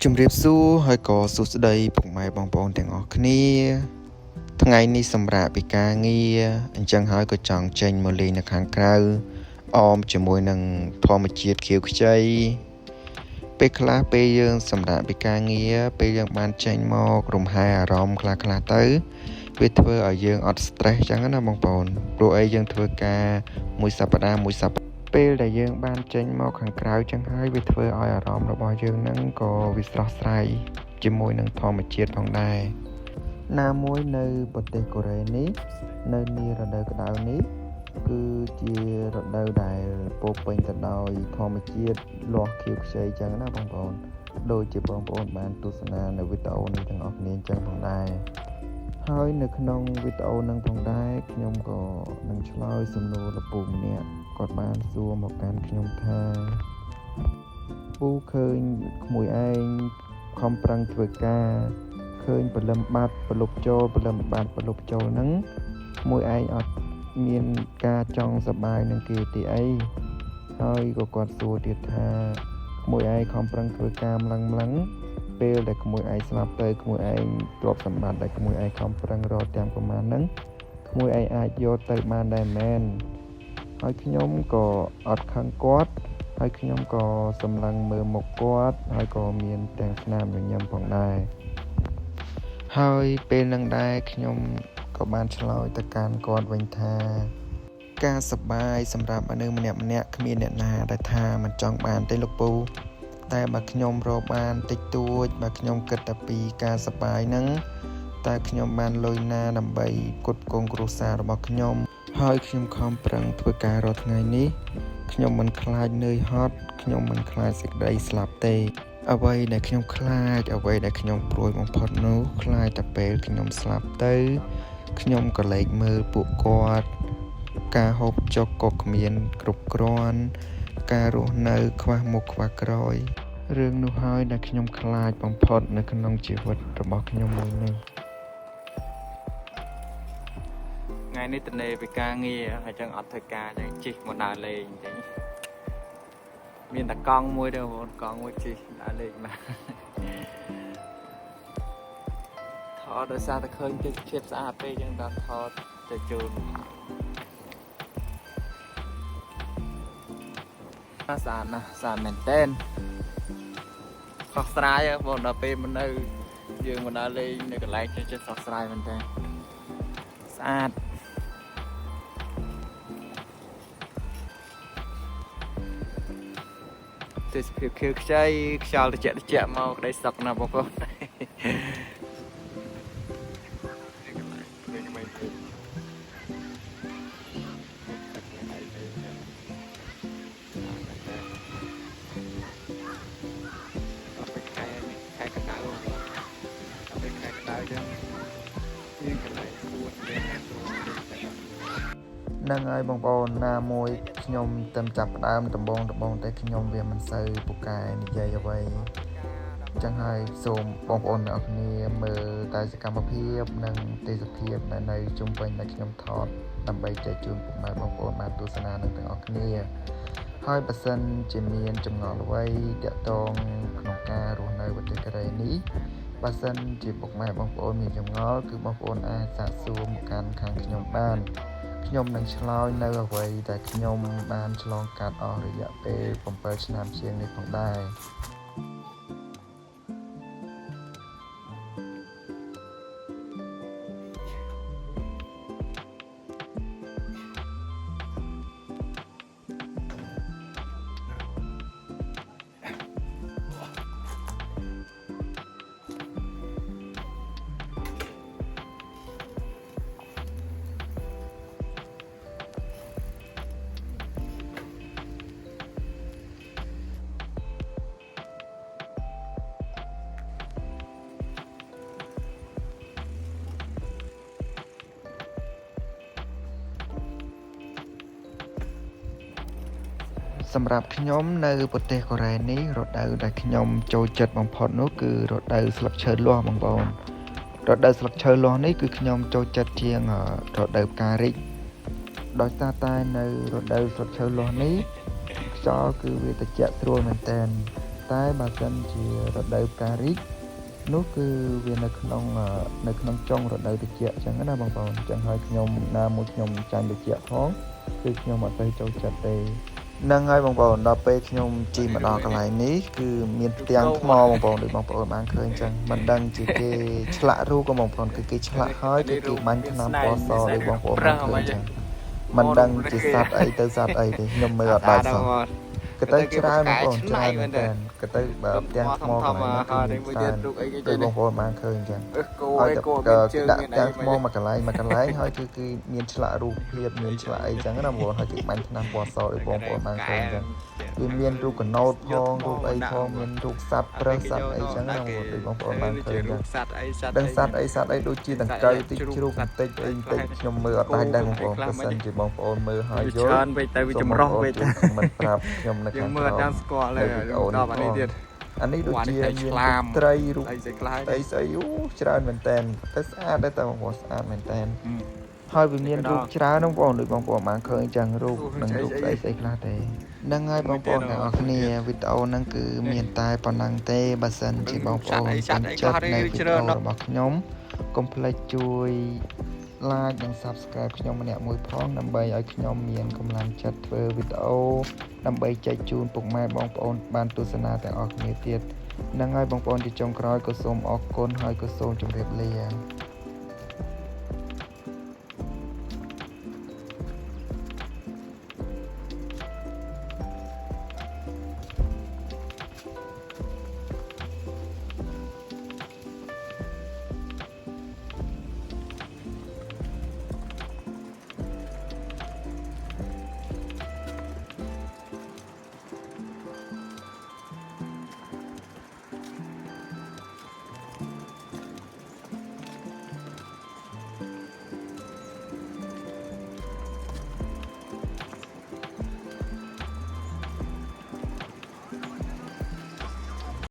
ជំរាបសួរហើយក៏សួស្តីពុកម៉ែបងប្អូនទាំងអស់គ្នាថ្ងៃនេះសម្រាប់ពីការងារអញ្ចឹងហើយក៏ចង់ចេញមកលេងនៅខាងក្រៅអមជាមួយនឹងធម្មជាតិខៀវខ្ចីពេលខ្លះពេលយើងសម្រាប់ពីការងារពេលយើងបានចេញមករំហែអារម្មណ៍ខ្លះទៅវាធ្វើឲ្យយើងអត់ stress អញ្ចឹងណាបងប្អូនព្រោះអីយើងធ្វើការមួយសប្តាហ៍ពេលដែលយើងបានចេញមកខាងក្រៅចឹងហើយវាធ្វើឲ្យអារម្មណ៍របស់យើងហ្នឹងក៏វាស្រស់ស្រាយជាមួយនឹងធម្មជាតិផងដែរណាមួយនៅប្រទេសកូរ៉េនេះនៅនារដូវក្តៅនេះគឺជារដូវដែលពោរពេញទៅដោយធម្មជាតិលាស់ខៀវខ្ចីចឹងណាបងប្អូនដូចជាបងប្អូនបានទស្សនានៅវីដេអូនេះទាំងអស់គ្នាចឹងផងដែរហើយនៅក្នុងវីដេអូនឹងផងដែរខ្ញុំក៏នឹងឆ្លើយសំណួរលពូម្នាក់គាត់បានសួរមកកាន់ខ្ញុំថាពូឃើញក្មួយឯងខំប្រឹងធ្វើការឃើញព្រលឹមបាត់ប្រលប់ចូលហ្នឹងក្មួយឯងអត់មានការចង់សប្បាយនឹងគេទេអីហើយក៏គាត់សួរទៀតថាក្មួយឯងខំប្រឹងធ្វើការម្លឹងពេលដែលក្មួយឯងស្លាប់ទៅក្មួយឯងទ្រព្យសម្បត្តិដែលក្មួយឯងខំប្រឹងរកទាំងប្រមាណហ្នឹងក្មួយឯងអាចយកទៅបានដែរមែនហើយខ្ញុំក៏អត់ខឹងគាត់ហើយខ្ញុំក៏សម្លឹងមើលមុខគាត់ហើយក៏មានទាំងស្នាមញញឹមផងដែរហើយពេលនឹងដែរខ្ញុំក៏បានឆ្លើយទៅកាន់គាត់វិញថាការសប្បាយសម្រាប់មនុស្សម្នាក់គ្មានអ្នកណាដែលថាមិនចង់បានទេលោកពូតែបើខ្ញុំរកបានតិចតួចបើខ្ញុំគិតតែពីការសប្បាយហ្នឹងតើខ្ញុំបានលុយណាដើម្បីផ្គត់ផ្គង់គ្រួសាររបស់ខ្ញុំហើយខ្ញុំខំប្រឹងធ្វើការរាល់ថ្ងៃនេះខ្ញុំមិនខ្លាចនឿយហត់ខ្ញុំមិនខ្លាចសេចក្តីស្លាប់ទេអ្វីដែលខ្ញុំខ្លាចអ្វីដែលខ្ញុំព្រួយបំផុតនោះខ្លាចតែពេលខ្ញុំស្លាប់ទៅខ្ញុំក៏លែកមើលពួកគាត់ការហូបចុកក៏គ្មានគ្រប់គ្រាន់ការរស់នៅខ្វះមុខខ្វះក្រោយរឿងនោះហើយដែលខ្ញុំខ្លាចបំផុតនៅក្នុងជីវិតរបស់ខ្ញុំមួយនេះថ្ងៃនេះតនេពីការងារហើយចឹងអត់ធ្វើការចឹងជិះមកដើរលេងចឹងមានតែកង់មួយទេបងកង់មួយជិះដើរលេងមកថតដោយសារតែឃើញទឹកភាពស្អាតពេកចឹងដល់ថតទៅជូនស្អាតណាស់ស្អាតមែនតើខុសស្រាយបងដល់ពេលមកនៅយើងមកដើរលេងនៅកន្លែងចិត្តខុសស្រាយមែនតើស្អាតទេសភាពខៀវខ្ចីខ្យល់ត្រជាក់មកក្តីសុខណាស់បងប្អូនហ្នឹងហើយបងប្អូនណាមួយខ្ញុំទៅចាប់ផ្ដើមដំបងតែខ្ញុំវាមិនសូវពូកែនិយាយអ្វីចឹងហើយសូមបងប្អូនទាំងអស់គ្នាមើលតែសកម្មភាពនិងទេសភាពដែលនៅជុំវិញដែលខ្ញុំថតដើម្បីចែកជូនពុកម៉ែបងប្អូនបានទស្សនានឹងទាំងអស់គ្នាហើយបើសិនជាមានចម្ងល់អ្វីទាក់ទងក្នុងការរស់នៅប្រទេសកូរ៉េនេះបើសិនជាពុកម៉ែបងប្អូនមានចម្ងល់គឺបងប្អូនអាចសាកសួរមកកាន់ខាងខ្ញុំបានខ្ញុំនឹងឆ្លើយនៅអ្វីដែលខ្ញុំបានឆ្លងកាត់អស់រយៈពេល7ឆ្នាំជាងនេះផងដែរសម្រាប់ខ្ញុំនៅប្រទេសកូរ៉េនេះរដូវដែលខ្ញុំចូលចិត្តបំផុតនោះគឺរដូវស្លឹកឈើលាស់បងប្អូនរដូវស្លឹកឈើលាស់នេះគឺខ្ញុំចូលចិត្តជាងរដូវផ្ការីកដោយសារតែនៅរដូវស្លឹកឈើលាស់នេះខ្យល់គឺវាត្រជាក់ស្រួលមែនទែន តែបើសិនជារដូវផ្ការីកនោះគឺវានៅក្នុងចុងរដូវត្រជាក់អញ្ចឹងណាបងប្អូនអញ្ចឹងហើយខ្ញុំណាមួយខ្ញុំចាញ់ត្រជាក់ផងគឺខ្ញុំអត់ទៅចូលចិត្តទេហ្នឹងហើយបងប្អូនដល់ពេលខ្ញុំជិះមកដល់កន្លែងនេះគឺមានផ្ទាំងថ្មបងប្អូនដូចបងប្អូនបានឃើញអញ្ចឹងមិនដឹងជាគេឆ្លាក់រូបក៏បងប្អូនគឺគេឆ្លាក់ហើយគឺគេបាញ់ថ្នាំពណ៌សដូចបងប្អូនបានឃើញអញ្ចឹងមិនដឹងជាសត្វអីទៅសត្វអីទេខ្ញុំមើលអត់បានសោះក៏ទៅច្រើនបងប្អូនច្រើនមែនតើក៏ទៅបើផ្ទាំងថ្មកន្លែងហ្នឹងគឺមានច្រើនដូចបងប្អូនបានឃើញអញ្ចឹងហើយក៏ដាក់ផ្ទាំងថ្មមកកន្លែងហើយគឺមានឆ្លាក់រូបភាពមានឆ្លាក់អីអញ្ចឹងណាបងប្អូនហើយគឺបាញ់ថ្នាំពណ៌សដូចបងប្អូនបានឃើញអញ្ចឹងវាមានរូបកណោតផងរូបអីផងមានរូបសត្វប្រើសសត្វអីអញ្ចឹងណាបងប្អូនបានឃើញអញ្ចឹងដឹងសត្វអីដូចជាដង្កូវតិចជ្រូកបន្តិចអីបន្តិចខ្ញុំមើលអត់ដាច់ដែរបងប្អូនបើសិនជាបងប្អូនមើលហើយយល់ច្រើនពេកទៅវាចម្រុះពេកទៅមិនប្រាប់ខ្ញុំនៅខាងក្រោមយើងមើលអត់ស្គាល់ទេដល់អានេះទៀតអានេះដូចជាមានត្រីរូបអីស្អីច្រើនមែនតើតែស្អាតដែរតែបងប្អូនស្អាតមែនតើហើយវាមានរូបច្រើនបងប្អូនដូចបងប្អូនបានឃើញចឹងរូបនិងរូបស្អីខ្លះទេហ្នឹងហើយបងប្អូនទាំងអស់គ្នាវីដេអូហ្នឹងគឺមានតែប៉ុណ្ណឹងទេបើសិនជាបងប្អូនពេញចិត្តនៅវីដេអូរបស់ខ្ញុំកុំភ្លេចជួយ like និង subscribe ខ្ញុំម្នាក់មួយផងដើម្បីឲ្យខ្ញុំមានកម្លាំងចិត្តធ្វើវីដេអូដើម្បីចែកជូនពុកម៉ែបងប្អូនបានទស្សនាទាំងអស់គ្នាទៀតហ្នឹងហើយបងប្អូនជាចុងក្រោយក៏សូមអរគុណហើយក៏សូមជម្រាបលា